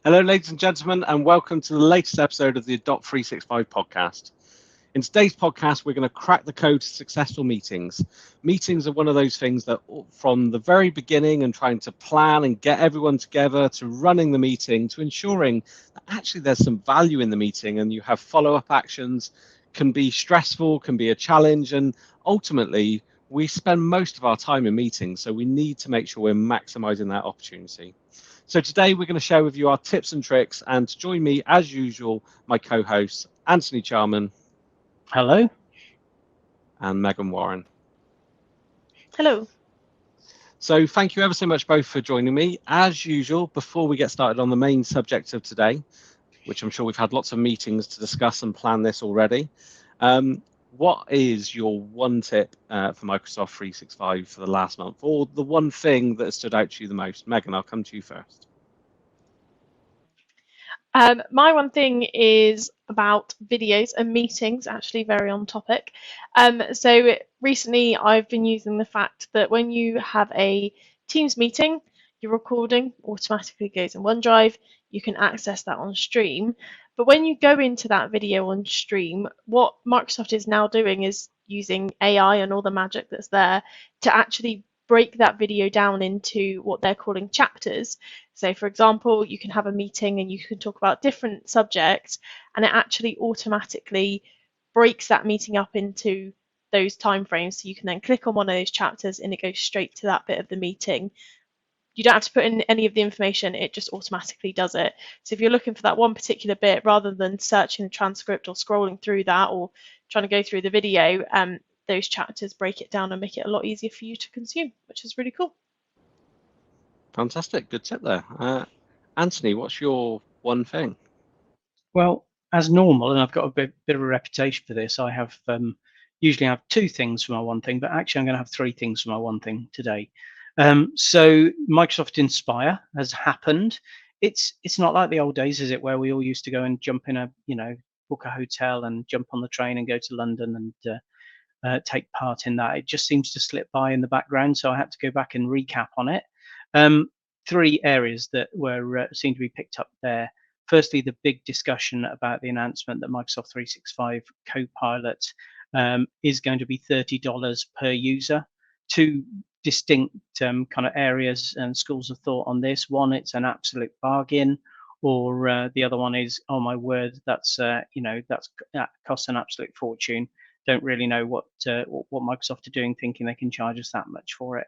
Hello, ladies and gentlemen, and welcome to the latest episode of the Adopt 365 podcast. In today's podcast, we're going to crack the code to successful meetings. Meetings are one of those things that from the very beginning and trying to plan and get everyone together to running the meeting to ensuring that actually there's some value in the meeting and you have follow-up actions can be stressful, can be a challenge, and ultimately we spend most of our time in meetings, so we need to make sure we're maximizing that opportunity. So today we're going to share with you our tips and tricks, and to join me as usual, my co-hosts Anthony Charman. Hello. And Megan Warren. Hello. So thank you ever so much both for joining me. As usual, before we get started on the main subject of today, which I'm sure we've had lots of meetings to discuss and plan this already, what is your one tip for Microsoft 365 for the last month, or the one thing that has stood out to you the most? Megan, I'll come to you first. My one thing is about videos and meetings, actually very on topic. So recently I've been using the fact that when you have a Teams meeting, your recording automatically goes in OneDrive. You can access that on stream. But when you go into that video on stream, what Microsoft is now doing is using AI and all the magic that's there to actually break that video down into what they're calling chapters. So, for example, you can have a meeting and you can talk about different subjects, and it actually automatically breaks that meeting up into those timeframes. So you can then click on one of those chapters and it goes straight to that bit of the meeting. You don't have to put in any of the information, it just automatically does it. So if you're looking for that one particular bit, rather than searching the transcript or scrolling through that or trying to go through the video, those chapters break it down and make it a lot easier for you to consume, which is really cool. Fantastic, good tip there. Anthony, what's your one thing? Well, as normal, and I've got a bit of a reputation for this, I have usually have two things for my one thing, but actually I'm going to have three things for my one thing today. So Microsoft Inspire has happened. It's not like the old days, is it, where we all used to go and jump in book a hotel and jump on the train and go to London and take part in that. It just seems to slip by in the background, so I had to go back and recap on it. Three areas that were seem to be picked up there. Firstly, the big discussion about the announcement that Microsoft 365 Copilot is going to be $30 per user. Two distinct kind of areas and schools of thought on this. One, it's an absolute bargain, or the other one is, oh my word, that costs an absolute fortune. Don't really know what Microsoft are doing, thinking they can charge us that much for it.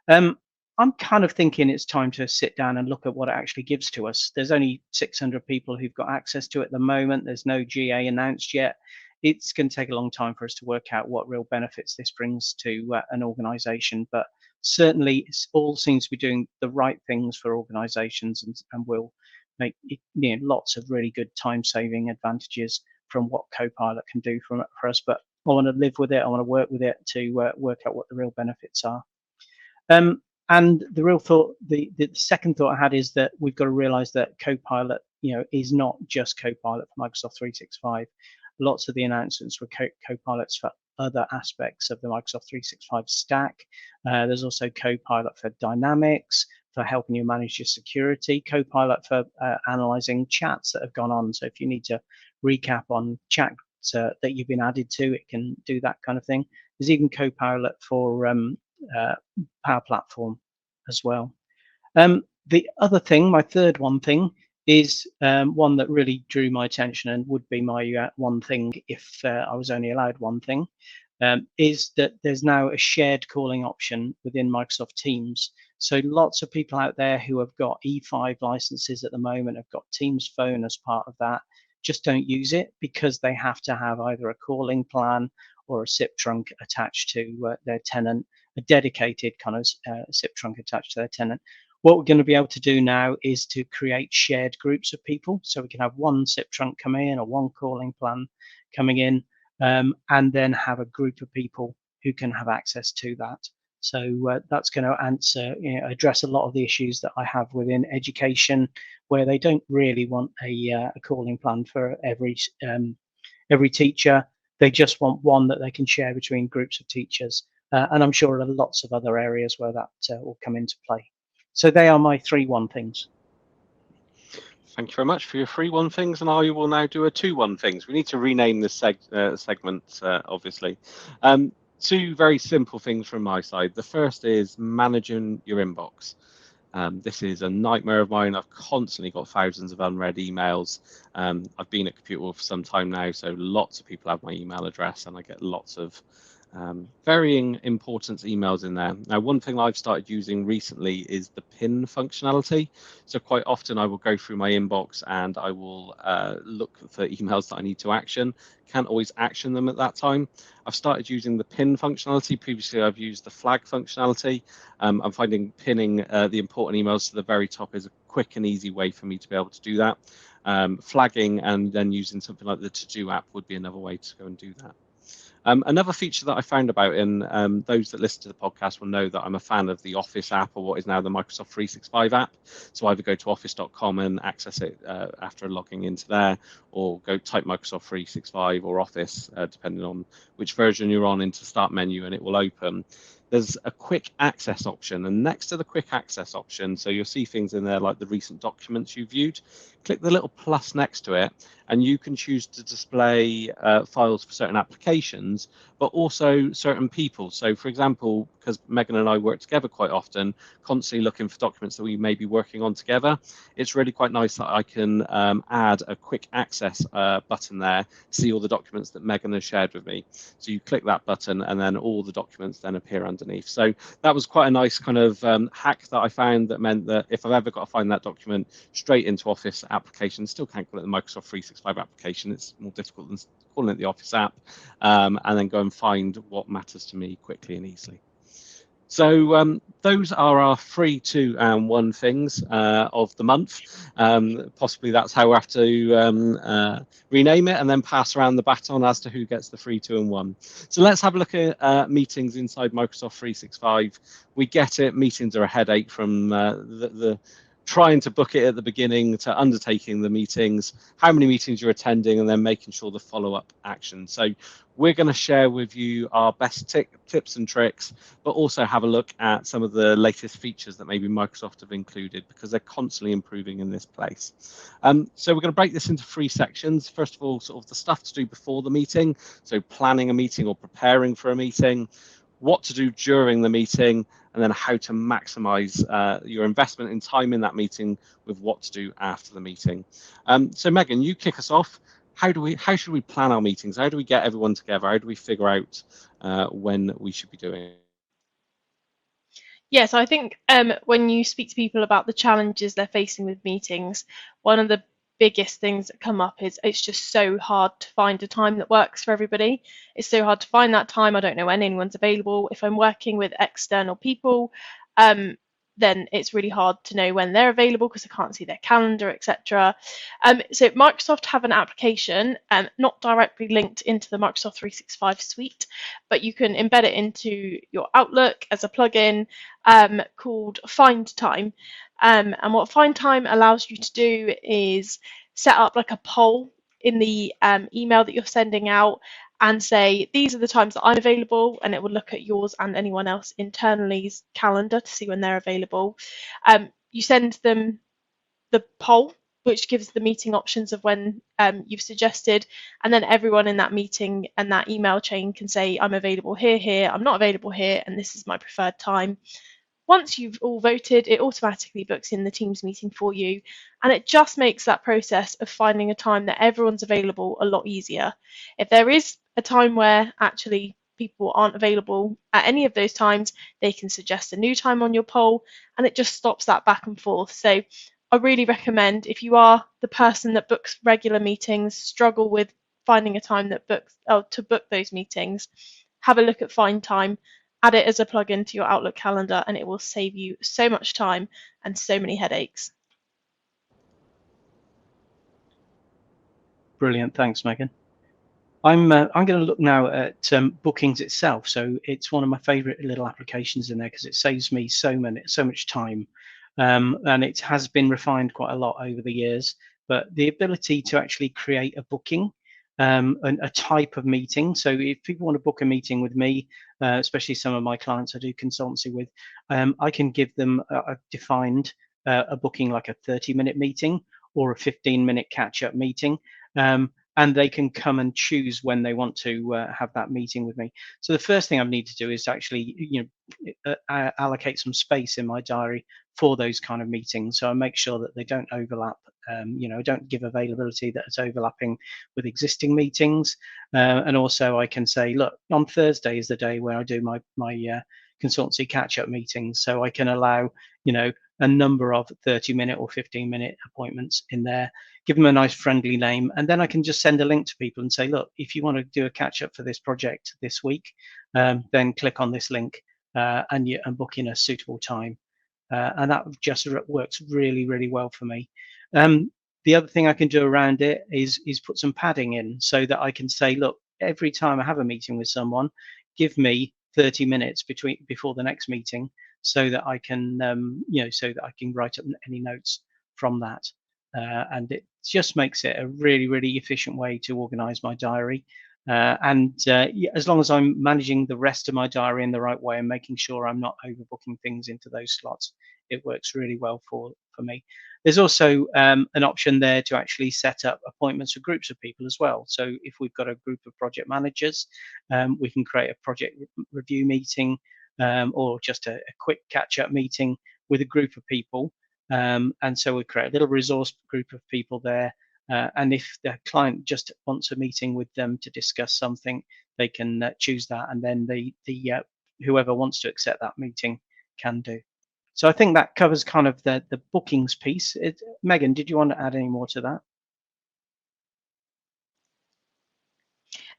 I'm kind of thinking it's time to sit down and look at what it actually gives to us. There's only 600 people who've got access to it at the moment. There's no GA announced yet. It's going to take a long time for us to work out what real benefits this brings to an organization, but certainly it all seems to be doing the right things for organizations and will make lots of really good time-saving advantages from what Copilot can do for us. But I want to live with it. I want to work with it to work out what the real benefits are. And the real thought, the second thought I had is that we've got to realize that Copilot, is not just Copilot for Microsoft 365. Lots of the announcements were Copilots for other aspects of the Microsoft 365 stack. There's also Copilot for Dynamics, for helping you manage your security, Copilot for analyzing chats that have gone on. So if you need to recap on chat that you've been added to, it can do that kind of thing. There's even Copilot for Power Platform as well. The other thing, my third one thing, is one that really drew my attention and would be my one thing if I was only allowed one thing, is that there's now a shared calling option within Microsoft Teams. So lots of people out there who have got E5 licenses at the moment have got Teams Phone as part of that, just don't use it because they have to have either a calling plan or a SIP trunk attached to their tenant, a dedicated kind of SIP trunk attached to their tenant. What we're going to be able to do now is to create shared groups of people. So we can have one SIP trunk coming in or one calling plan coming in, and then have a group of people who can have access to that. So that's going to address a lot of the issues that I have within education, where they don't really want a calling plan for every teacher. They just want one that they can share between groups of teachers. And I'm sure there are lots of other areas where that will come into play. So they are my 3 one things. Thank you very much for your free one things, and I will now do a two one things. We need to rename this segment, obviously. Two very simple things from my side. The first is managing your inbox. This is a nightmare of mine. I've constantly got thousands of unread emails. I've been at Computer World for some time now, so lots of people have my email address, and I get lots of varying importance emails in there. Now, one thing I've started using recently is the pin functionality. So quite often I will go through my inbox and I will look for emails that I need to action. Can't always action them at that time. I've started using the pin functionality. Previously, I've used the flag functionality. I'm finding pinning the important emails to the very top is a quick and easy way for me to be able to do that. Flagging and then using something like the to-do app would be another way to go and do that. Another feature that I found about, and those that listen to the podcast will know that I'm a fan of the Office app, or what is now the Microsoft 365 app. So either go to office.com and access it after logging into there, or go type Microsoft 365 or Office, depending on which version you're on, into Start menu, and it will open. There's a quick access option, and next to the quick access option, so you'll see things in there like the recent documents you viewed. Click the little plus next to it, and you can choose to display files for certain applications, but also certain people. So, for example, because Megan and I work together quite often, constantly looking for documents that we may be working on together, it's really quite nice that I can add a quick access button there, see all the documents that Megan has shared with me. So you click that button, and then all the documents then appear underneath. So that was quite a nice kind of hack that I found, that meant that if I've ever got to find that document straight into Office application, still can't call it the Microsoft 365 application, it's more difficult than calling it the Office app, and then go and find what matters to me quickly and easily. So those are our 3, 2, and 1 things of the month. Possibly that's how we have to rename it and then pass around the baton as to who gets the 3, 2, and 1. So let's have a look at meetings inside Microsoft 365. We get it. Meetings are a headache, from the trying to book it at the beginning to undertaking the meetings, how many meetings you're attending, and then making sure the follow-up action. So we're going to share with you our best tips and tricks, but also have a look at some of the latest features that maybe Microsoft have included, because they're constantly improving in this place. So we're going to break this into 3 sections. First of all, sort of the stuff to do before the meeting, so planning a meeting or preparing for a meeting, what to do during the meeting, and then how to maximize your investment in time in that meeting with what to do after the meeting. So Megan, you kick us off. How should we plan our meetings? How do we get everyone together? How do we figure out when we should be doing it? Yeah, so I think when you speak to people about the challenges they're facing with meetings, one of the biggest things that come up is it's just so hard to find a time that works for everybody. It's so hard to find that time. I don't know when anyone's available. If I'm working with external people, then it's really hard to know when they're available because I can't see their calendar, etc. So Microsoft have an application, not directly linked into the Microsoft 365 suite, but you can embed it into your Outlook as a plugin called Find Time. And what Find Time allows you to do is set up like a poll in the email that you're sending out, and say, these are the times that I'm available, and it will look at yours and anyone else internally's calendar to see when they're available. You send them the poll, which gives the meeting options of when you've suggested, and then everyone in that meeting and that email chain can say, I'm available here, I'm not available here, and this is my preferred time. Once you've all voted, it automatically books in the Teams meeting for you, and it just makes that process of finding a time that everyone's available a lot easier. If there is a time where actually people aren't available at any of those times, they can suggest a new time on your poll, and it just stops that back and forth. So I really recommend, if you are the person that books regular meetings, struggle with finding a time that to book those meetings, have a look at Find Time. Add it as a plugin to your Outlook calendar, and it will save you so much time and so many headaches. Brilliant, thanks, Megan. I'm going to look now at bookings itself. So it's one of my favourite little applications in there because it saves me so much time, and it has been refined quite a lot over the years. But the ability to actually create a booking, a type of meeting. So if people want to book a meeting with me, especially some of my clients I do consultancy with, I can give them a defined a booking like a 30-minute meeting, or a 15-minute catch-up meeting. And they can come and choose when they want to have that meeting with me. So the first thing I need to do is actually, allocate some space in my diary for those kind of meetings. So I make sure that they don't overlap. I don't give availability that's overlapping with existing meetings. And also I can say, look, on Thursday is the day where I do my consultancy catch-up meetings. So I can allow, a number of 30-minute or 15-minute appointments in there, give them a nice friendly name, and then I can just send a link to people and say, look, if you want to do a catch-up for this project this week, then click on this link and book in a suitable time. And that just works really, really well for me. The other thing I can do around it is put some padding in so that I can say, look, every time I have a meeting with someone, give me 30 minutes before the next meeting, so that I can, write up any notes from that. And it just makes it a really, really efficient way to organize my diary. As long as I'm managing the rest of my diary in the right way and making sure I'm not overbooking things into those slots, it works really well for me. There's also an option there to actually set up appointments for groups of people as well. So if we've got a group of project managers, we can create a project review meeting, or just a quick catch-up meeting with a group of people. And so we create a little resource group of people there. And if the client just wants a meeting with them to discuss something, they can choose that, and then whoever wants to accept that meeting can do. So I think that covers kind of the bookings piece. Megan, did you want to add any more to that?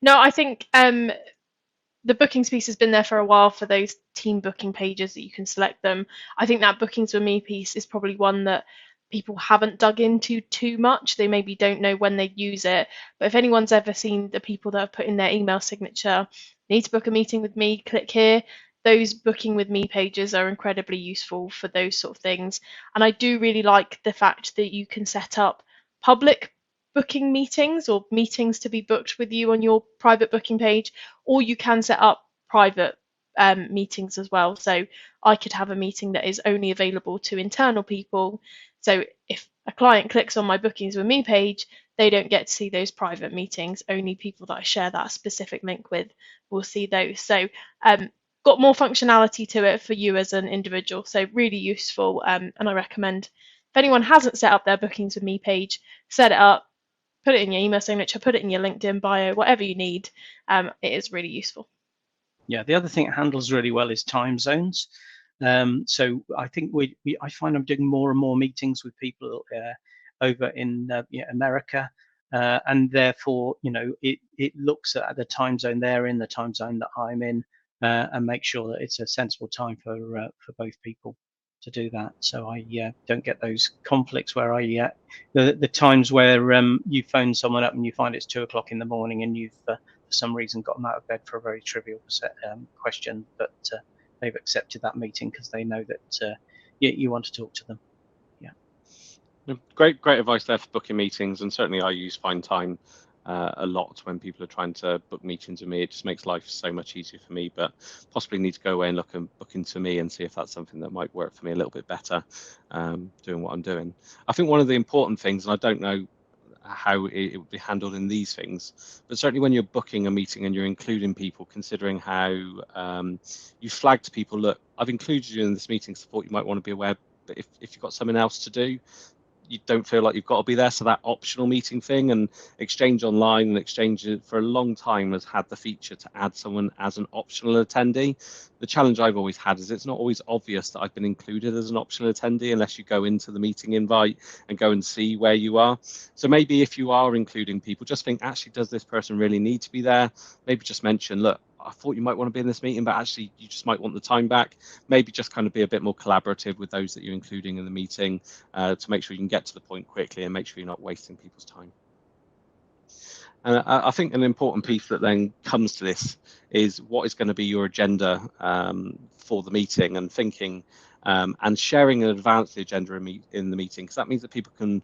No, I think the bookings piece has been there for a while for those team booking pages that you can select them. I think that bookings with me piece is probably one that people haven't dug into too much. They maybe don't know when they use it. But if anyone's ever seen the people that have put in their email signature, need to book a meeting with me, click here. Those booking with me pages are incredibly useful for those sort of things. And I do really like the fact that you can set up public booking meetings or meetings to be booked with you on your private booking page, or you can set up private meetings as well. So I could have a meeting that is only available to internal people. So if a client clicks on my bookings with me page, they don't get to see those private meetings. Only people that I share that specific link with will see those. So got more functionality to it for you as an individual. So really useful. And I recommend if anyone hasn't set up their bookings with me page, set it up. Put it in your email signature, put it in your LinkedIn bio, whatever you need. It is really useful. Yeah, the other thing it handles really well is time zones. So I think I find I'm doing more and more meetings with people over in America, and therefore, it looks at the time zone they're in, the time zone that I'm in, and make sure that it's a sensible time for both people to do that. So I don't get those conflicts where the times where you phone someone up and you find it's 2 o'clock in the morning and you've for some reason got them out of bed for a very trivial question, but they've accepted that meeting because they know that you want to talk to them. Yeah. Great advice there for booking meetings, and certainly I use Find Time a lot when people are trying to book meetings with me. It just makes life so much easier for me, but possibly need to go away and look and book into me and see if that's something that might work for me a little bit better, doing what I'm doing. I think one of the important things, and I don't know how it would be handled in these things, but certainly when you're booking a meeting and you're including people, considering how you flag to people, look, I've included you in this meeting, support you might want to be aware, but if you've got something else to do, you don't feel like you've got to be there. So that optional meeting thing, and Exchange Online and Exchange for a long time has had the feature to add someone as an optional attendee. The challenge I've always had is it's not always obvious that I've been included as an optional attendee unless you go into the meeting invite and go and see where you are. So maybe if you are including people, just think, actually, does this person really need to be there? Maybe just mention, look, I thought you might want to be in this meeting, but actually you just might want the time back. Maybe just kind of be a bit more collaborative with those that you're including in the meeting to make sure you can get to the point quickly and make sure you're not wasting people's time. And I think an important piece that then comes to this is what is going to be your agenda for the meeting, and thinking and sharing in advance the agenda in the meeting, because that means that people can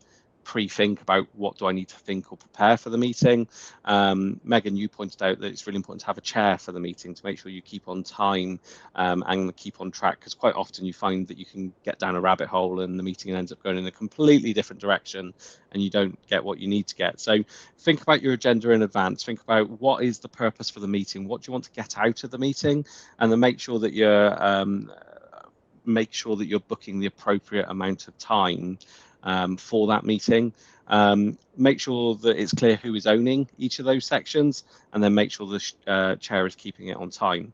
pre-think about what do I need to think or prepare for the meeting. Megan, you pointed out that it's really important to have a chair for the meeting to make sure you keep on time and keep on track, because quite often you find that you can get down a rabbit hole and the meeting ends up going in a completely different direction and you don't get what you need to get. So think about your agenda in advance. Think about what is the purpose for the meeting, what do you want to get out of the meeting, and then make sure that you're booking the appropriate amount of time for that meeting. Make sure that it's clear who is owning each of those sections, and then make sure the chair is keeping it on time.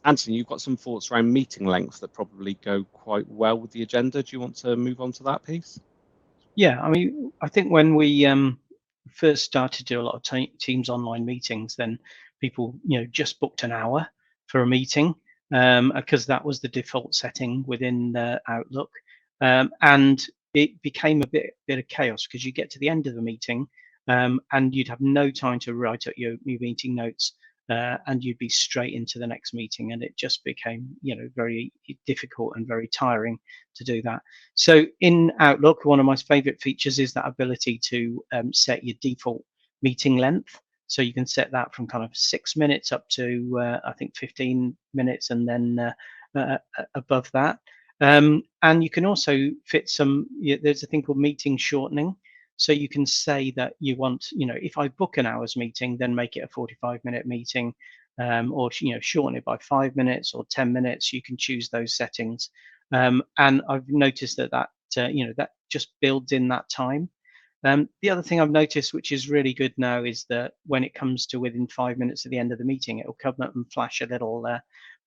Anthony, you've got some thoughts around meeting length that probably go quite well with the agenda. Do you want to move on to that piece? Yeah, I mean, I think when we first started to do a lot of Teams online meetings, then people, just booked an hour for a meeting because that was the default setting within Outlook, and it became a bit of chaos because you get to the end of the meeting and you'd have no time to write up your meeting notes. And you'd be straight into the next meeting, and it just became, very difficult and very tiring to do that. So in Outlook, one of my favorite features is that ability to set your default meeting length. So you can set that from kind of 6 minutes up to, I think, 15 minutes, and then above that. And you can also fit there's a thing called meeting shortening. So you can say that you want, if I book an hour's meeting, then make it a 45-minute meeting, or shorten it by 5 minutes or 10 minutes. You can choose those settings, and I've noticed that just builds in that time. The other thing I've noticed, which is really good now, is that when it comes to within 5 minutes of the end of the meeting, it will come up and flash a little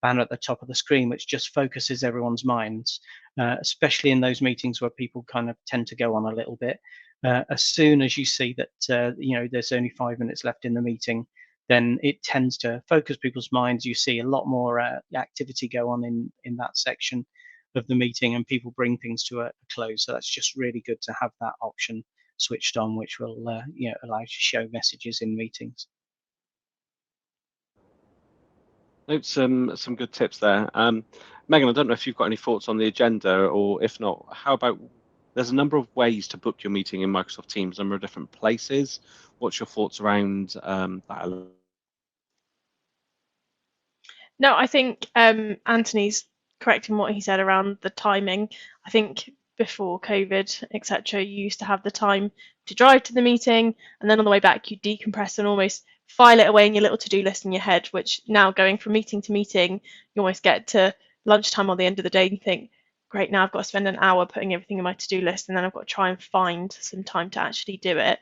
banner at the top of the screen, which just focuses everyone's minds, especially in those meetings where people kind of tend to go on a little bit. As soon as you see that there's only 5 minutes left in the meeting, then it tends to focus people's minds. You see a lot more activity go on in that section of the meeting, and people bring things to a close. So that's just really good to have that option switched on, which will allow you to show messages in meetings. Note some good tips there. Megan, I don't know if you've got any thoughts on the agenda, or if not, how about, there's a number of ways to book your meeting in Microsoft Teams, a number of different places. What's your thoughts around that? No, I think Anthony's correct in what he said around the timing. I think before COVID, etc., you used to have the time to drive to the meeting, and then on the way back, you decompress and almost file it away in your little to-do list in your head, which now going from meeting to meeting, you almost get to lunchtime or the end of the day and you think, great, now I've got to spend an hour putting everything in my to-do list, and then I've got to try and find some time to actually do it.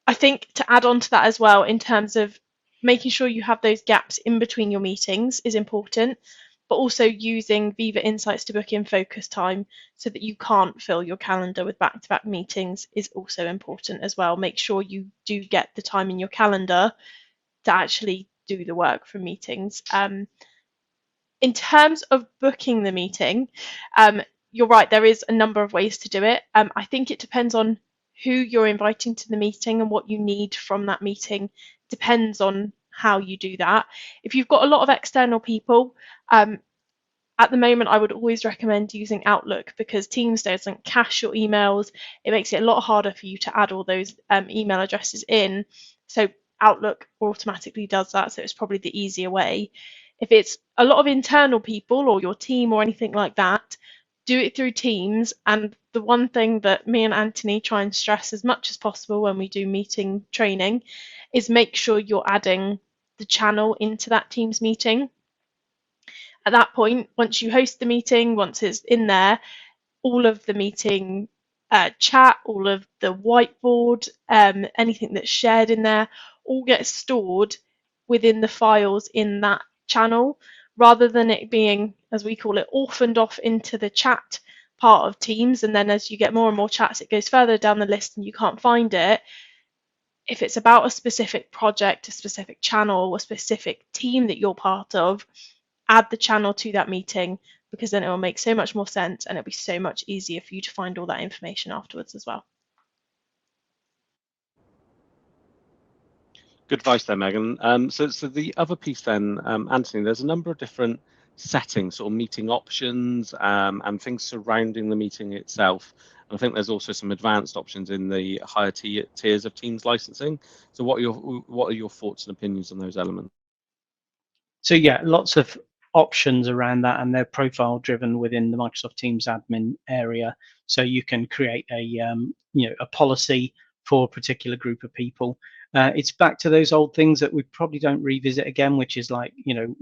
I think to add on to that as well, in terms of making sure you have those gaps in between your meetings is important, but also using Viva Insights to book in focus time so that you can't fill your calendar with back-to-back meetings is also important as well. Make sure you do get the time in your calendar to actually do the work for meetings. In terms of booking the meeting, you're right, there is a number of ways to do it. I think it depends on who you're inviting to the meeting and what you need from that meeting. Depends on how you do that. If you've got a lot of external people, at the moment I would always recommend using Outlook, because Teams doesn't cache your emails. It makes it a lot harder for you to add all those email addresses in. So Outlook automatically does that, so it's probably the easier way. If it's a lot of internal people or your team or anything like that, do it through Teams. And the one thing that me and Anthony try and stress as much as possible when we do meeting training is make sure you're adding the channel into that Teams meeting. At that point, once you host the meeting, once it's in there, all of the meeting chat, all of the whiteboard, anything that's shared in there, all gets stored within the files in that channel, rather than it being, as we call it, orphaned off into the chat part of Teams. And then as you get more and more chats, it goes further down the list and you can't find it. If it's about a specific project, a specific channel, a specific team that you're part of, add the channel to that meeting, because then it will make so much more sense and it'll be so much easier for you to find all that information afterwards as well. Good advice there, Megan. So the other piece then, Anthony, there's a number of different settings, sort of meeting options, and things surrounding the meeting itself. And I think there's also some advanced options in the higher tiers of Teams licensing. So what are your thoughts and opinions on those elements? So yeah, lots of options around that, and they're profile driven within the Microsoft Teams admin area. So you can create a a policy for a particular group of people. It's back to those old things that we probably don't revisit again, which is like,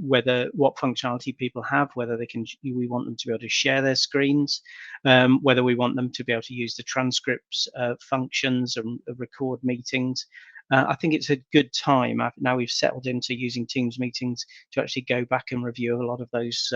what functionality people have, whether we want them to be able to share their screens, whether we want them to be able to use the transcripts functions and record meetings. I think it's a good time, now we've settled into using Teams meetings, to actually go back and review a lot of those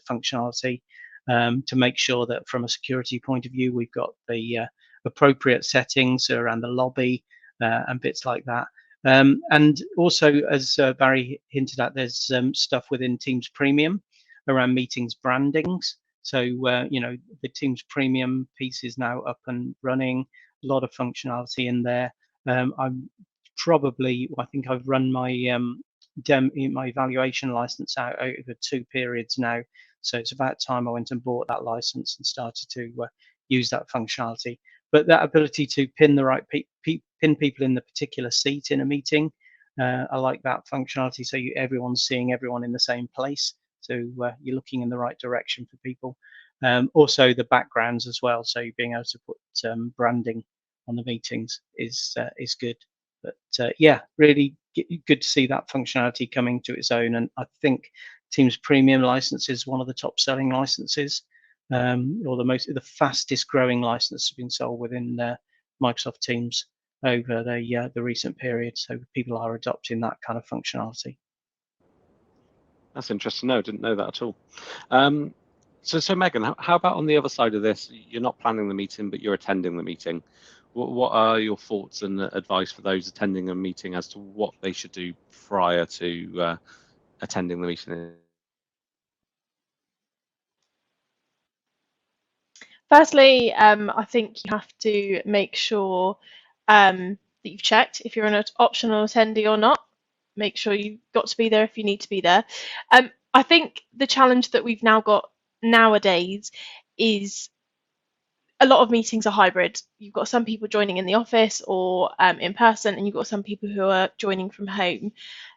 functionality, to make sure that from a security point of view, we've got the appropriate settings around the lobby and bits like that. And also, as Barry hinted at, there's stuff within Teams Premium around meetings brandings. So, the Teams Premium piece is now up and running, a lot of functionality in there. I think I've run my my evaluation license out over 2 periods now, so it's about time I went and bought that license and started to use that functionality. But that ability to pin the right pin people in the particular seat in a meeting, I like that functionality. So everyone's seeing everyone in the same place, so you're looking in the right direction for people. Also the backgrounds as well, so being able to put branding on the meetings is good. But yeah, really good to see that functionality coming to its own. And I think Teams Premium license is one of the top selling licenses, or the fastest growing license has been sold within Microsoft Teams over the recent period. So people are adopting that kind of functionality. That's interesting. No, didn't know that at all. So Megan, how about on the other side of this? You're not planning the meeting, but you're attending the meeting. What are your thoughts and advice for those attending a meeting as to what they should do prior to attending the meeting? Firstly, I think you have to make sure that you've checked if you're an optional attendee or not. Make sure you've got to be there if you need to be there. I think the challenge that we've now got nowadays is a lot of meetings are hybrid. You've got some people joining in the office or in person, and you've got some people who are joining from home.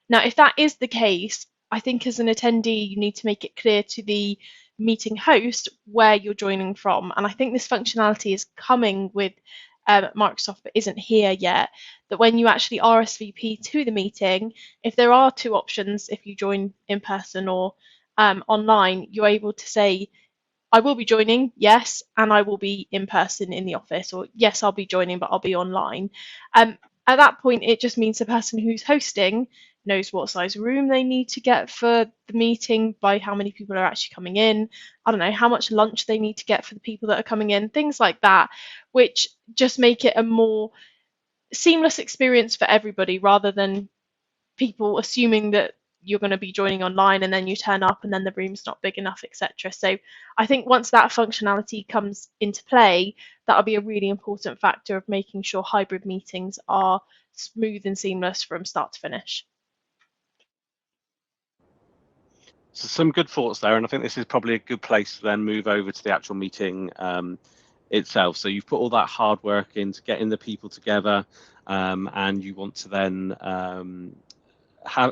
Now, if that is the case, I think as an attendee, you need to make it clear to the meeting host where you're joining from. And I think this functionality is coming with Microsoft, but isn't here yet. That when you actually RSVP to the meeting, if there are 2 options, if you join in person or online, you're able to say, I will be joining, yes, and I will be in person in the office, or yes, I'll be joining, but I'll be online. At that point, it just means the person who's hosting knows what size room they need to get for the meeting, by how many people are actually coming in. I don't know, how much lunch they need to get for the people that are coming in, things like that, which just make it a more seamless experience for everybody, rather than people assuming that you're going to be joining online and then you turn up and then the room's not big enough, etc. So I think once that functionality comes into play, that'll be a really important factor of making sure hybrid meetings are smooth and seamless from start to finish. So some good thoughts there, and I think this is probably a good place to then move over to the actual meeting itself. So you've put all that hard work into getting the people together, and you want to then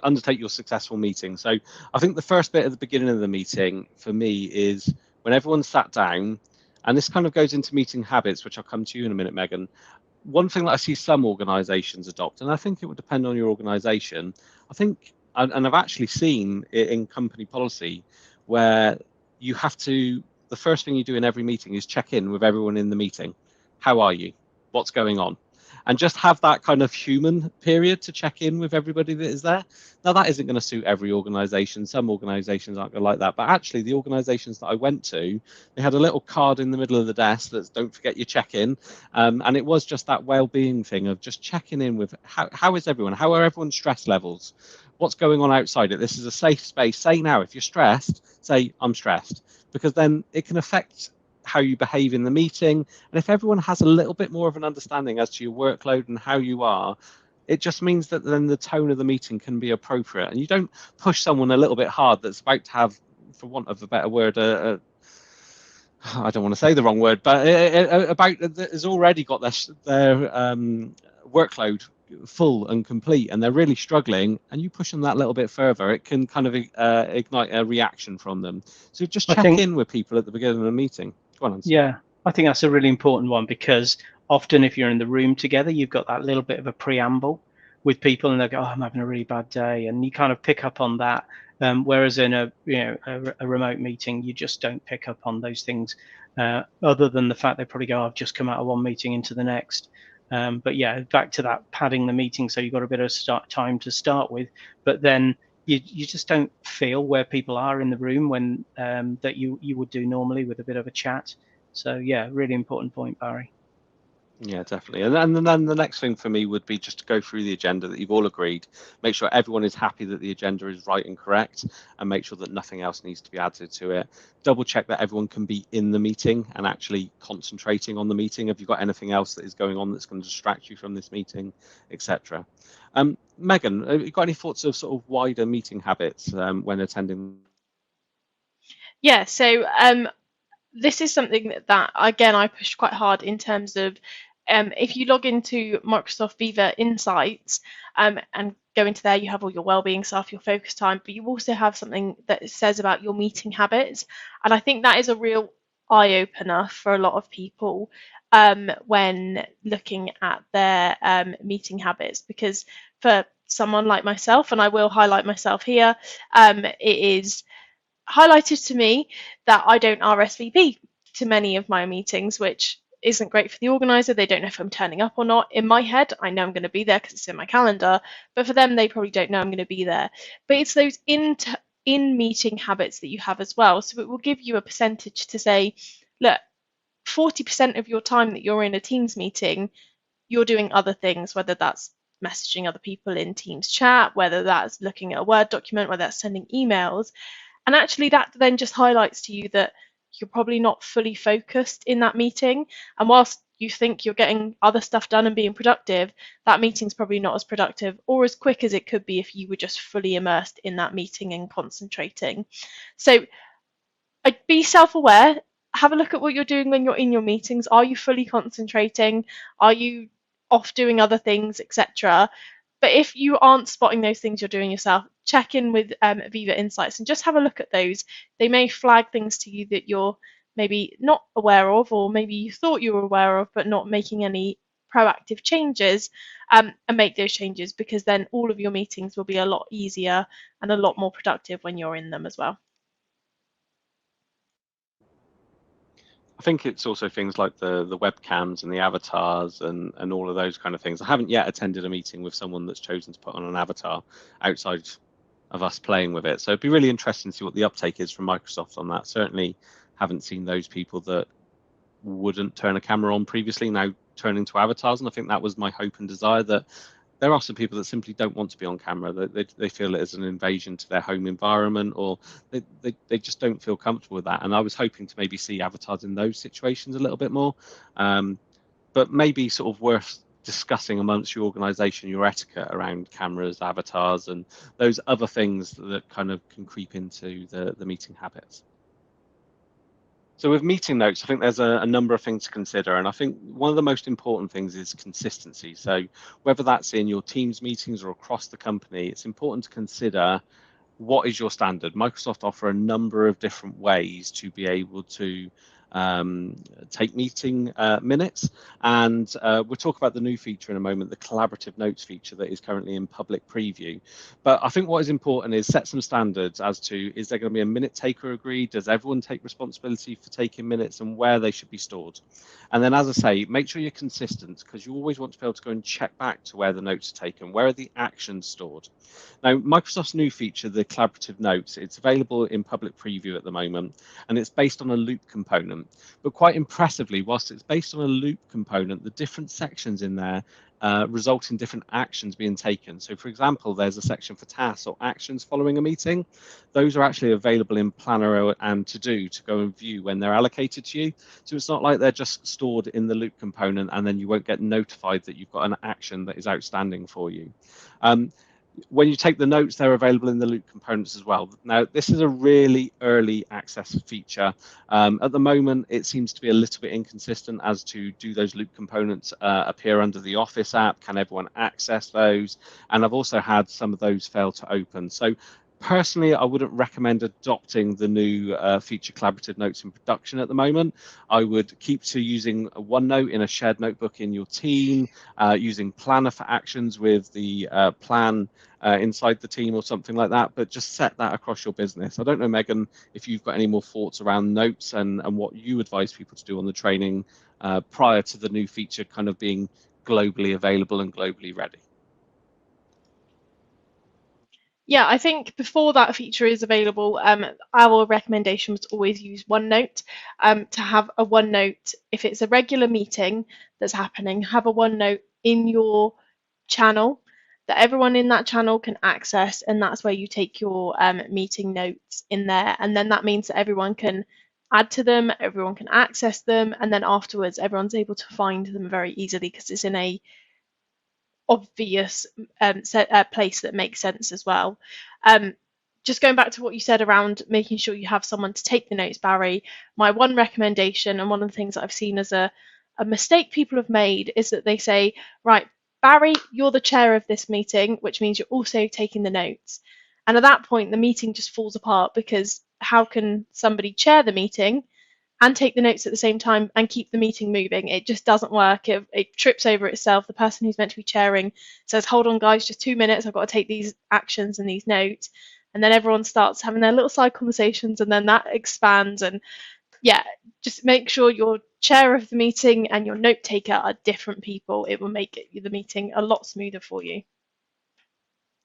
undertake your successful meeting. So I think the first bit at the beginning of the meeting for me is when everyone's sat down, and this kind of goes into meeting habits, which I'll come to you in a minute, Megan. One thing that I see some organizations adopt, and I think it would depend on your organization, I think, and I've actually seen it in company policy, where you have to, the first thing you do in every meeting is check in with everyone in the meeting. How are you? What's going on? And just have that kind of human period to check in with everybody that is there. Now, that isn't going to suit every organization. Some organizations aren't going to like that. But actually, the organizations that I went to, they had a little card in the middle of the desk that's don't forget your check-in. And it was just that well-being thing of just checking in with how is everyone? How are everyone's stress levels? What's going on outside it? This is a safe space. Say now, if you're stressed, say, I'm stressed. Because then it can affect how you behave in the meeting. And if everyone has a little bit more of an understanding as to your workload and how you are, it just means that then the tone of the meeting can be appropriate, and you don't push someone a little bit hard that's about to have for want of a better word, I don't want to say the wrong word, but has already got their workload full and complete, and they're really struggling, and you push them that little bit further, it can kind of ignite a reaction from them. So just check in with people at the beginning of the meeting. Go on, yeah, I think that's a really important one, because often if you're in the room together, you've got that little bit of a preamble with people, and they go, "Oh, I'm having a really bad day," and you kind of pick up on that. Whereas in a remote meeting, you just don't pick up on those things, other than the fact they probably go, "I've just come out of one meeting into the next." But yeah, back to that padding the meeting, so you've got a bit of time to start with, but then you just don't feel where people are in the room when that you would do normally with a bit of a chat. So yeah, really important point, Barry. Yeah, definitely. And then the next thing for me would be just to go through the agenda that you've all agreed, make sure everyone is happy that the agenda is right and correct, and make sure that nothing else needs to be added to it. Double check that everyone can be in the meeting and actually concentrating on the meeting. Have you got anything else that is going on that's going to distract you from this meeting, etc. Megan, have you got any thoughts of sort of wider meeting habits when attending? Yeah, so this is something that again I pushed quite hard in terms of if you log into Microsoft Viva Insights and go into there, you have all your wellbeing stuff, your focus time, but you also have something that says about your meeting habits, and I think that is a real eye opener for a lot of people when looking at their meeting habits, because for someone like myself, and I will highlight myself here, it is highlighted to me that I don't RSVP to many of my meetings, which isn't great for the organizer. They don't know if I'm turning up or not. In my head, I know I'm going to be there because it's in my calendar, but for them, they probably don't know I'm going to be there. But it's those in meeting habits that you have as well. So it will give you a percentage to say, look, 40% of your time that you're in a Teams meeting, you're doing other things, whether that's messaging other people in Teams chat, whether that's looking at a Word document, whether that's sending emails. And actually, that then just highlights to you that you're probably not fully focused in that meeting. And whilst you think you're getting other stuff done and being productive, that meeting's probably not as productive or as quick as it could be if you were just fully immersed in that meeting and concentrating. So be self-aware. Have a look at what you're doing when you're in your meetings. Are you fully concentrating? Are you off doing other things, etc.? But if you aren't spotting those things you're doing yourself, check in with Viva Insights and just have a look at those. They may flag things to you that you're maybe not aware of, or maybe you thought you were aware of, but not making any proactive changes, and make those changes, because then all of your meetings will be a lot easier and a lot more productive when you're in them as well. I think it's also things like the webcams and the avatars and all of those kind of things. I haven't yet attended a meeting with someone that's chosen to put on an avatar outside of us playing with it. So it'd be really interesting to see what the uptake is from Microsoft on that. Certainly haven't seen those people that wouldn't turn a camera on previously now turning to avatars. And I think that was my hope and desire, that there are some people that simply don't want to be on camera. They feel it is an invasion to their home environment, or they just don't feel comfortable with that. And I was hoping to maybe see avatars in those situations a little bit more, but maybe sort of worth discussing amongst your organization, your etiquette around cameras, avatars, and those other things that kind of can creep into the meeting habits. So with meeting notes, I think there's a number of things to consider. And I think one of the most important things is consistency. So whether that's in your Teams meetings or across the company, it's important to consider what is your standard. Microsoft offer a number of different ways to be able to take meeting minutes, and we'll talk about the new feature in a moment, the collaborative notes feature that is currently in public preview. But I think what is important is set some standards as to, is there going to be a minute taker agreed? Does everyone take responsibility for taking minutes, and where they should be stored? And then, as I say, make sure you're consistent, because you always want to be able to go and check back to where the notes are taken, where are the actions stored. Now, Microsoft's new feature, the collaborative notes, it's available in public preview at the moment, and it's based on a loop component. But quite impressively, whilst it's based on a loop component, the different sections in there result in different actions being taken. So for example, there's a section for tasks or actions following a meeting. Those are actually available in Planner and To Do to go and view when they're allocated to you. So it's not like they're just stored in the loop component and then you won't get notified that you've got an action that is outstanding for you. When you take the notes, they're available in the loop components as well. Now, this is a really early access feature. At the moment, it seems to be a little bit inconsistent as to do those loop components appear under the Office app? Can everyone access those? And I've also had some of those fail to open. So personally, I wouldn't recommend adopting the new feature collaborative notes in production at the moment. I would keep to using OneNote in a shared notebook in your team, using Planner for actions with the plan inside the team or something like that, but just set that across your business. I don't know, Megan, if you've got any more thoughts around notes and what you advise people to do on the training prior to the new feature kind of being globally available and globally ready. Yeah, I think before that feature is available, our recommendation was to always use OneNote. To have a OneNote, if it's a regular meeting that's happening, have a OneNote in your channel that everyone in that channel can access, and that's where you take your meeting notes in there. And then that means that everyone can add to them, everyone can access them, and then afterwards everyone's able to find them very easily because it's in a obvious place that makes sense as well. Just going back to what you said around making sure you have someone to take the notes, Barry, my one recommendation, and one of the things that I've seen as a mistake people have made, is that they say, right, Barry, you're the chair of this meeting, which means you're also taking the notes. And at that point, the meeting just falls apart, because how can somebody chair the meeting and take the notes at the same time and keep the meeting moving? It just doesn't work. It trips over itself. The person who's meant to be chairing says, hold on, guys, just 2 minutes. I've got to take these actions and these notes. And then everyone starts having their little side conversations, and then that expands. And yeah, just make sure your chair of the meeting and your note taker are different people. It will make the meeting a lot smoother for you.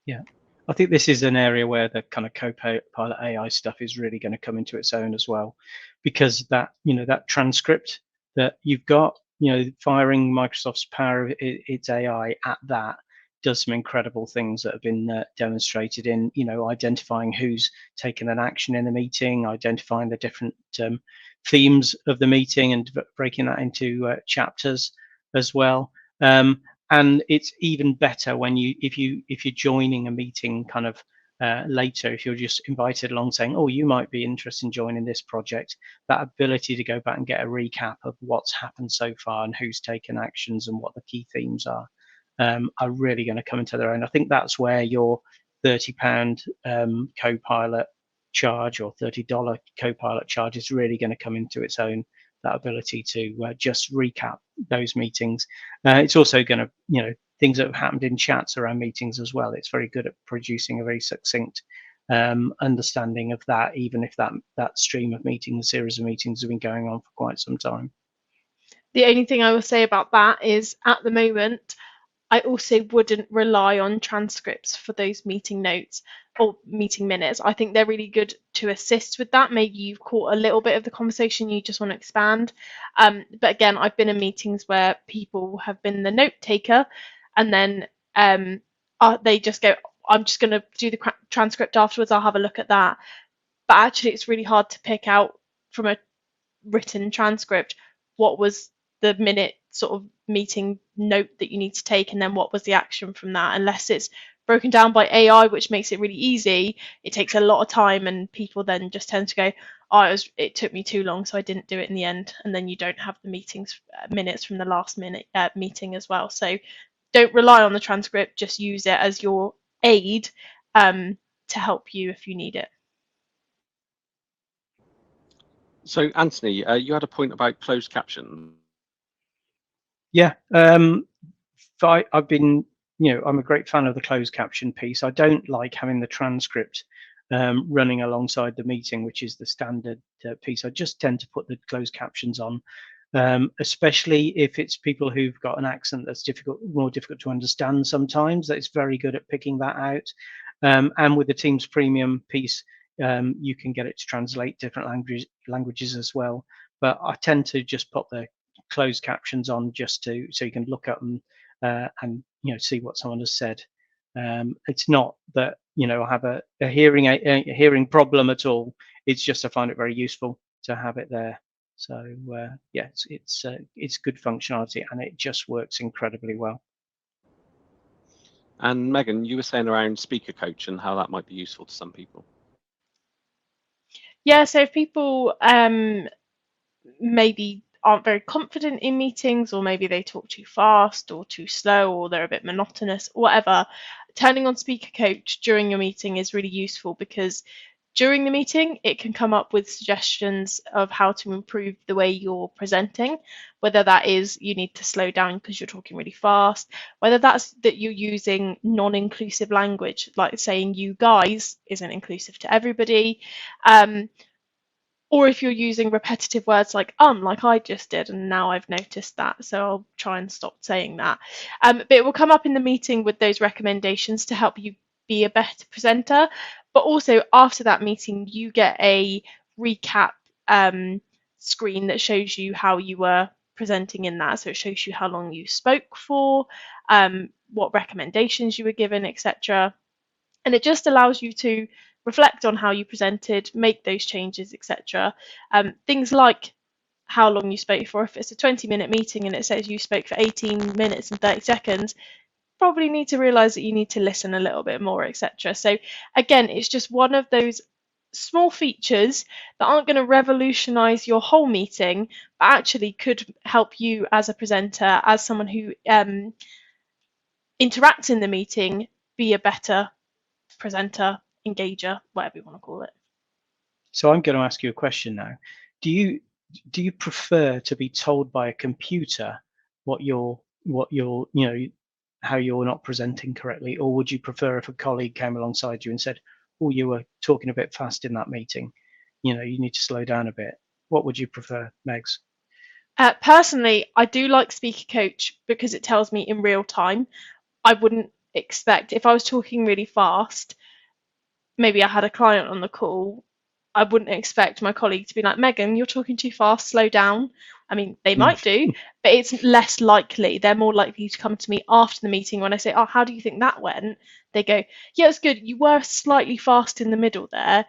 Yeah, I think this is an area where the kind of Copilot AI stuff is really going to come into its own as well, because that, that transcript that you've got, firing Microsoft's power, its AI at that does some incredible things that have been demonstrated in, identifying who's taken an action in the meeting, identifying the different themes of the meeting, and breaking that into chapters as well. And it's even better when if you're joining a meeting kind of later, if you're just invited along saying, oh, you might be interested in joining this project, that ability to go back and get a recap of what's happened so far and who's taken actions and what the key themes are really going to come into their own. I think that's where your £30 Copilot charge, or $30 Copilot charge, is really going to come into its own. That ability to just recap those meetings. It's also going to, things that have happened in chats around meetings as well. It's very good at producing a very succinct understanding of that, even if that stream of meetings, series of meetings, have been going on for quite some time. The only thing I will say about that is, at the moment, I also wouldn't rely on transcripts for those meeting notes or meeting minutes. I think they're really good to assist with that. Maybe you've caught a little bit of the conversation, you just want to expand. But again, I've been in meetings where people have been the note taker, and then they just go, I'm just going to do the transcript afterwards, I'll have a look at that. But actually, it's really hard to pick out from a written transcript what was the minute sort of meeting note that you need to take, and then what was the action from that. Unless it's broken down by AI, which makes it really easy, it takes a lot of time, and people then just tend to go, oh, it took me too long, so I didn't do it in the end. And then you don't have the minutes from the last minute meeting as well. So don't rely on the transcript, just use it as your aid to help you if you need it. So, Anthony, you had a point about closed caption. Yeah, I've been, I'm a great fan of the closed caption piece. I don't like having the transcript running alongside the meeting, which is the standard piece. I just tend to put the closed captions on, especially if it's people who've got an accent that's more difficult to understand sometimes. That it's very good at picking that out. And with the Teams Premium piece, you can get it to translate different languages as well. But I tend to just put the closed captions on just so you can look at them and see what someone has said. It's not that I have a hearing problem at all. It's just I find it very useful to have it there. So yeah, it's good functionality, and it just works incredibly well. And Megan, you were saying around speaker coach and how that might be useful to some people. Yeah, so if people maybe aren't very confident in meetings, or maybe they talk too fast or too slow, or they're a bit monotonous, whatever, turning on speaker coach during your meeting is really useful, because during the meeting it can come up with suggestions of how to improve the way you're presenting, whether that is you need to slow down because you're talking really fast, whether that's that you're using non-inclusive language, like saying you guys isn't inclusive to everybody, or if you're using repetitive words like I just did, and now I've noticed that, so I'll try and stop saying that. But it will come up in the meeting with those recommendations to help you be a better presenter. But also after that meeting, you get a recap screen that shows you how you were presenting in that. So it shows you how long you spoke for, what recommendations you were given, etc. And it just allows you to reflect on how you presented, make those changes, etc. Things like how long you spoke for. If it's a 20-minute meeting and it says you spoke for 18 minutes and 30 seconds, probably need to realize that you need to listen a little bit more, etc. So again, it's just one of those small features that aren't going to revolutionize your whole meeting, but actually could help you as a presenter, as someone who interacts in the meeting, be a better presenter, engager, whatever you want to call it. So I'm going to ask you a question now. Do you prefer to be told by a computer what you're how you're not presenting correctly, or would you prefer if a colleague came alongside you and said, "Oh, you were talking a bit fast in that meeting. You need to slow down a bit." What would you prefer, Megs? Personally, I do like Speaker Coach because it tells me in real time. I wouldn't expect, if I was talking really fast, maybe I had a client on the call, I wouldn't expect my colleague to be like, "Megan, you're talking too fast, slow down." I mean, they might do, but it's less likely. They're more likely to come to me after the meeting when I say, "Oh, how do you think that went?" They go, "Yeah, it's good. You were slightly fast in the middle there,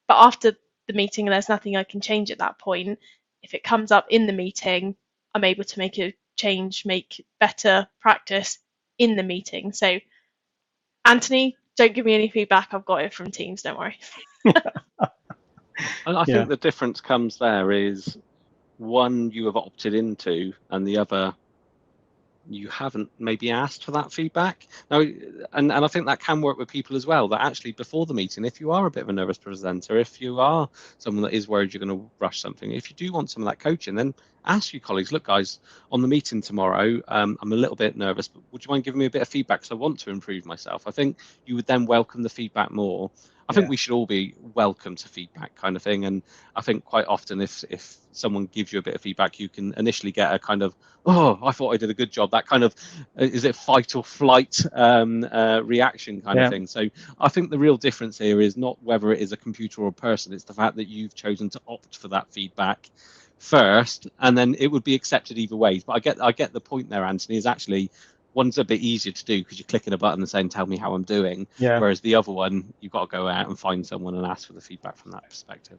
but after the meeting, there's nothing I can change at that point." If it comes up in the meeting, I'm able to make a change, make better practice in the meeting. So, Anthony, don't give me any feedback. I've got it from Teams. Don't worry. I think the difference comes there is one you have opted into, and the other you haven't maybe asked for that feedback. Now, and I think that can work with people as well, that actually before the meeting, if you are a bit of a nervous presenter, if you are someone that is worried you're going to rush something, if you do want some of that coaching, then ask your colleagues, "Look guys, on the meeting tomorrow, I'm a little bit nervous, but would you mind giving me a bit of feedback because I want to improve myself?" I think you would then welcome the feedback more. I think we should all be welcome to feedback, kind of thing. And I think quite often if someone gives you a bit of feedback, you can initially get a kind of, "Oh, I thought I did a good job," that kind of, is it fight or flight reaction kind of thing. So I think the real difference here is not whether it is a computer or a person, it's the fact that you've chosen to opt for that feedback first, and then it would be accepted either way. But I get the point there, Anthony, is actually one's a bit easier to do because you're clicking a button and saying, "Tell me how I'm doing." Whereas the other one, you've got to go out and find someone and ask for the feedback from that perspective.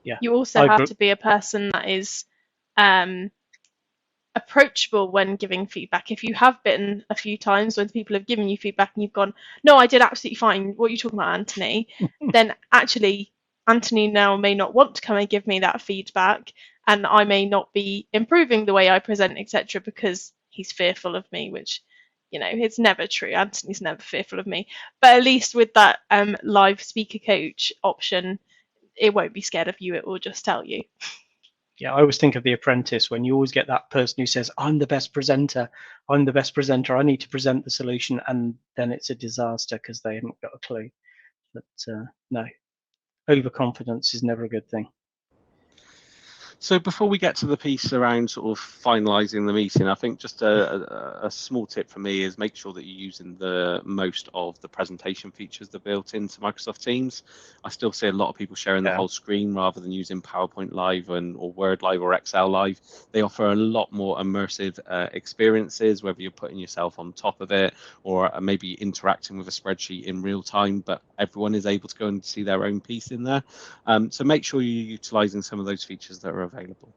You also have to be a person that is approachable when giving feedback. If you have bitten a few times when people have given you feedback and you've gone, "No, I did absolutely fine. What are you talking about, Anthony?" then actually Anthony now may not want to come and give me that feedback, and I may not be improving the way I present, etc., because he's fearful of me, which, it's never true. Anthony's never fearful of me. But at least with that live speaker coach option, it won't be scared of you. It will just tell you. Yeah, I always think of The Apprentice, when you always get that person who says, "I'm the best presenter. I'm the best presenter. I need to present the solution," and then it's a disaster because they haven't got a clue. But no, overconfidence is never a good thing. So before we get to the piece around sort of finalising the meeting, I think just a small tip for me is make sure that you're using the most of the presentation features that are built into Microsoft Teams. I still see a lot of people sharing the whole screen rather than using PowerPoint Live or Word Live or Excel Live. They offer a lot more immersive experiences, whether you're putting yourself on top of it or maybe interacting with a spreadsheet in real time, but everyone is able to go and see their own piece in there. So make sure you're utilising some of those features that are available.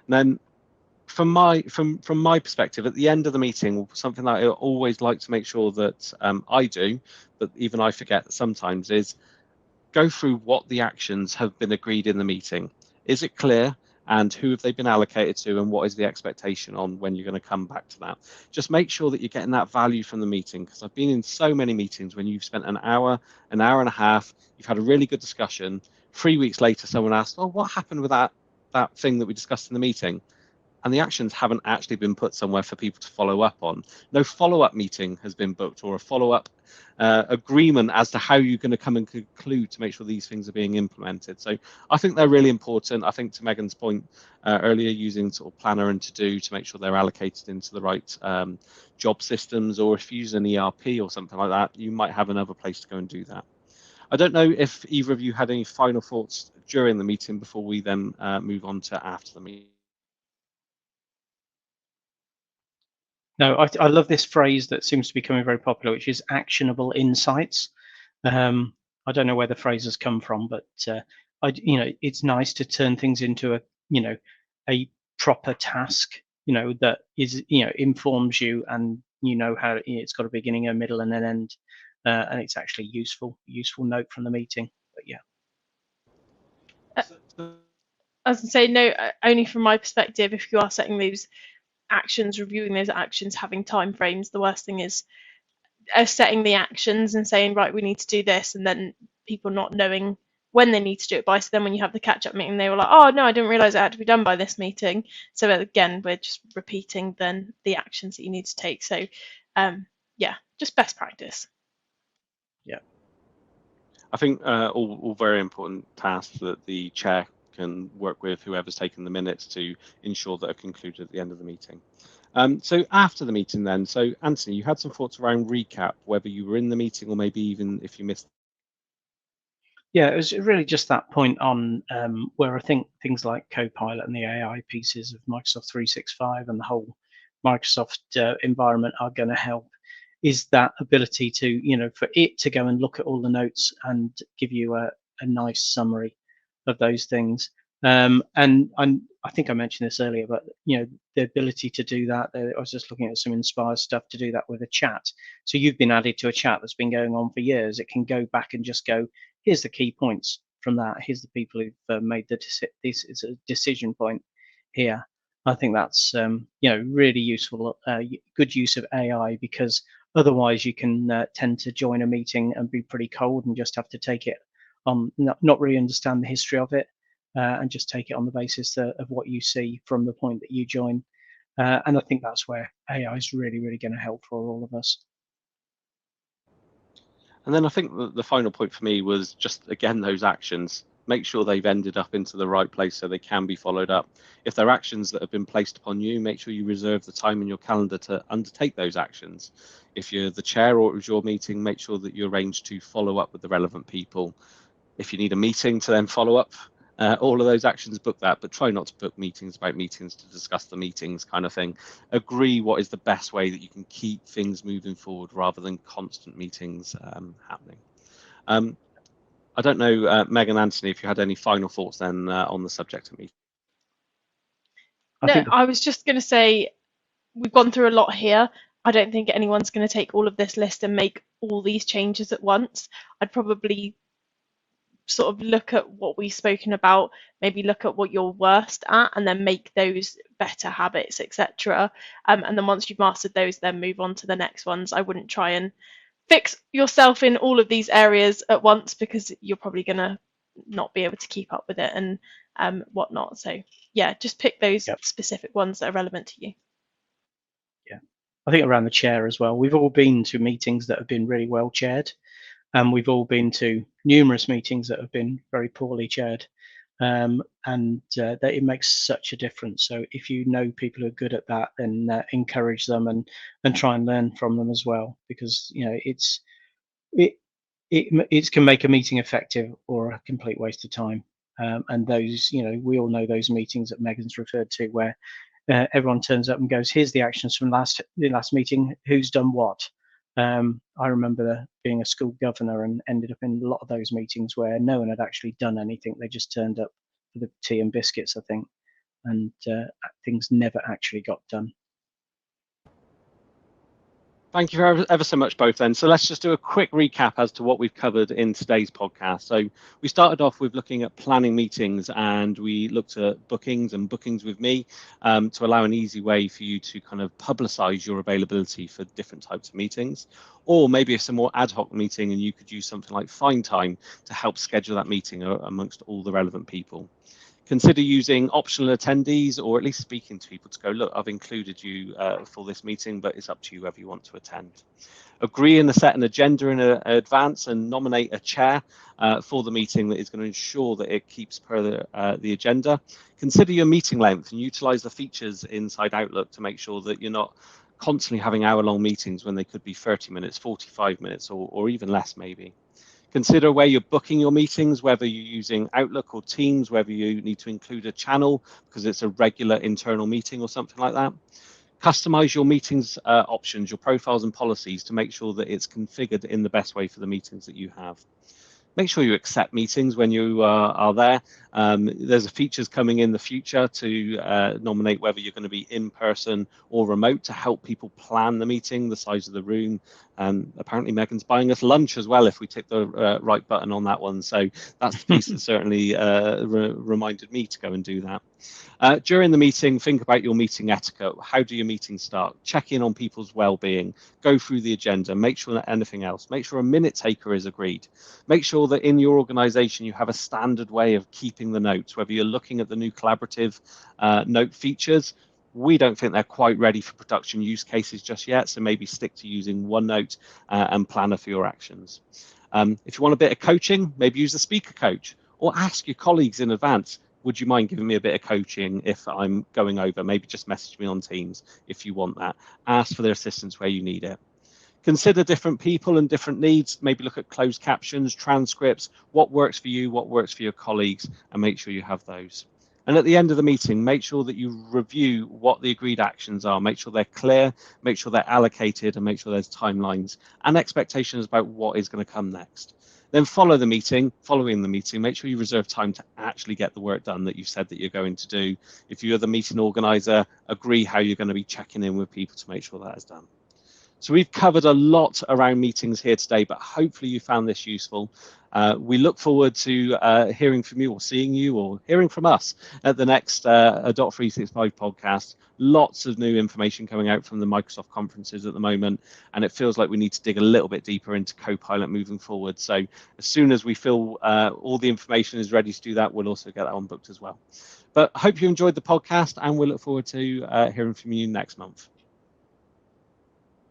And then from my perspective, at the end of the meeting, something that I always like to make sure that I do, but even I forget sometimes, is go through what the actions have been agreed in the meeting. Is it clear? And who have they been allocated to, and what is the expectation on when you're going to come back to that? Just make sure that you're getting that value from the meeting, because I've been in so many meetings when you've spent an hour and a half, you've had a really good discussion. 3 weeks later, someone asked, "Oh, what happened with that thing that we discussed in the meeting?" And the actions haven't actually been put somewhere for people to follow up on. No follow-up meeting has been booked, or a follow-up agreement as to how you're going to come and conclude to make sure these things are being implemented. So I think they're really important. I think, to Megan's point earlier, using sort of planner and to-do to make sure they're allocated into the right job systems, or if you use an ERP or something like that, you might have another place to go and do that. I don't know if either of you had any final thoughts during the meeting before we then move on to after the meeting. No, I love this phrase that seems to be becoming very popular, which is actionable insights. I don't know where the phrase has come from, but it's nice to turn things into a proper task, that is, informs you, and how it's got a beginning, a middle, and an end, and it's actually useful note from the meeting. But yeah. As I say, no, only from my perspective, if you are setting those actions, reviewing those actions, having time frames, the worst thing is setting the actions and saying, right, we need to do this, and then people not knowing when they need to do it by. So then when you have the catch-up meeting, they were like, oh no, I didn't realize it had to be done by this meeting. So again, we're just repeating then the actions that you need to take. So yeah, just best practice. Yeah, I think all very important tasks that the chair can work with whoever's taking the minutes to ensure that are concluded at the end of the meeting. So after the meeting then, so Anthony, you had some thoughts around recap, whether you were in the meeting or maybe even if you missed. Yeah, it was really just that point on where I think things like Copilot and the AI pieces of Microsoft 365 and the whole Microsoft environment are going to help, is that ability to, for it to go and look at all the notes and give you a nice summary of those things. And I think I mentioned this earlier, but the ability to do that. I was just looking at some Inspire stuff to do that with a chat. So you've been added to a chat that's been going on for years. It can go back and just go, here's the key points from that. Here's the people who've made this is a decision point here. I think that's really useful, good use of AI, because otherwise you can tend to join a meeting and be pretty cold and just have to take it on, not really understand the history of it, and just take it on the basis of what you see from the point that you join. And I think that's where AI is really, really going to help for all of us. And then I think the final point for me was just, again, those actions. Make sure they've ended up into the right place so they can be followed up. If they're actions that have been placed upon you, make sure you reserve the time in your calendar to undertake those actions. If you're the chair or it was your meeting, make sure that you arrange to follow up with the relevant people. If you need a meeting to then follow up all of those actions, book that, but try not to book meetings about meetings to discuss the meetings kind of thing. Agree what is the best way that you can keep things moving forward rather than constant meetings happening. I don't know, Megan, Anthony, if you had any final thoughts then on the subject of meetings. I was just going to say, we've gone through a lot here. I don't think anyone's going to take all of this list and make all these changes at once. I'd probably sort of look at what we've spoken about, maybe look at what you're worst at, and then make those better habits, etc. And then once you've mastered those, then move on to the next ones. I wouldn't try and fix yourself in all of these areas at once, because you're probably going to not be able to keep up with it and whatnot. So yeah, just pick those specific ones that are relevant to you. Yeah, I think around the chair as well. We've all been to meetings that have been really well chaired, and we've all been to numerous meetings that have been very poorly chaired, and that it makes such a difference. So if you know people who are good at that, then encourage them and try and learn from them as well, because it can make a meeting effective or a complete waste of time. And those, we all know those meetings that Megan's referred to, where everyone turns up and goes, here's the actions from the last meeting, who's done what. I remember being a school governor and ended up in a lot of those meetings where no one had actually done anything. They just turned up for the tea and biscuits, I think. and things never actually got done. Thank you ever so much, both then. So let's just do a quick recap as to what we've covered in today's podcast. So we started off with looking at planning meetings, and we looked at bookings and bookings with me to allow an easy way for you to kind of publicize your availability for different types of meetings. Or maybe it's a more ad hoc meeting and you could use something like Find Time to help schedule that meeting amongst all the relevant people. Consider using optional attendees, or at least speaking to people to go, look, I've included you for this meeting, but it's up to you whether you want to attend. Agree and set an agenda in advance and nominate a chair for the meeting that is going to ensure that it keeps per the agenda. Consider your meeting length and utilize the features inside Outlook to make sure that you're not constantly having hour-long meetings when they could be 30 minutes, 45 minutes, or even less maybe. Consider where you're booking your meetings, whether you're using Outlook or Teams, whether you need to include a channel because it's a regular internal meeting or something like that. Customize your meetings options, your profiles and policies to make sure that it's configured in the best way for the meetings that you have. Make sure you accept meetings when you are there. There's features coming in the future to nominate whether you're going to be in person or remote to help people plan the meeting, the size of the room. Apparently Megan's buying us lunch as well if we tick the right button on that one. So that's the piece that certainly reminded me to go and do that. During the meeting, think about your meeting etiquette. How do your meetings start? Check in on people's well-being. Go through the agenda. Make sure that anything else. Make sure a minute taker is agreed. Make sure that in your organization you have a standard way of keeping the notes, whether you're looking at the new collaborative note features. We don't think they're quite ready for production use cases just yet, so maybe stick to using OneNote and Planner for your actions. If you want a bit of coaching, maybe use the speaker coach or ask your colleagues in advance, would you mind giving me a bit of coaching if I'm going over? Maybe just message me on Teams if you want that. Ask for their assistance where you need it. Consider different people and different needs. Maybe look at closed captions, transcripts, what works for you, what works for your colleagues, and make sure you have those. And at the end of the meeting, make sure that you review what the agreed actions are. Make sure they're clear, make sure they're allocated, and make sure there's timelines and expectations about what is going to come next. Then following the meeting, make sure you reserve time to actually get the work done that you've said that you're going to do. If you're the meeting organizer, agree how you're going to be checking in with people to make sure that is done. So we've covered a lot around meetings here today, but hopefully you found this useful. We look forward to hearing from you or seeing you or hearing from us at the next Adopt 365 podcast. Lots of new information coming out from the Microsoft conferences at the moment, and it feels like we need to dig a little bit deeper into Copilot moving forward. So as soon as we feel all the information is ready to do that, we'll also get that on booked as well. But I hope you enjoyed the podcast, and we'll look forward to hearing from you next month.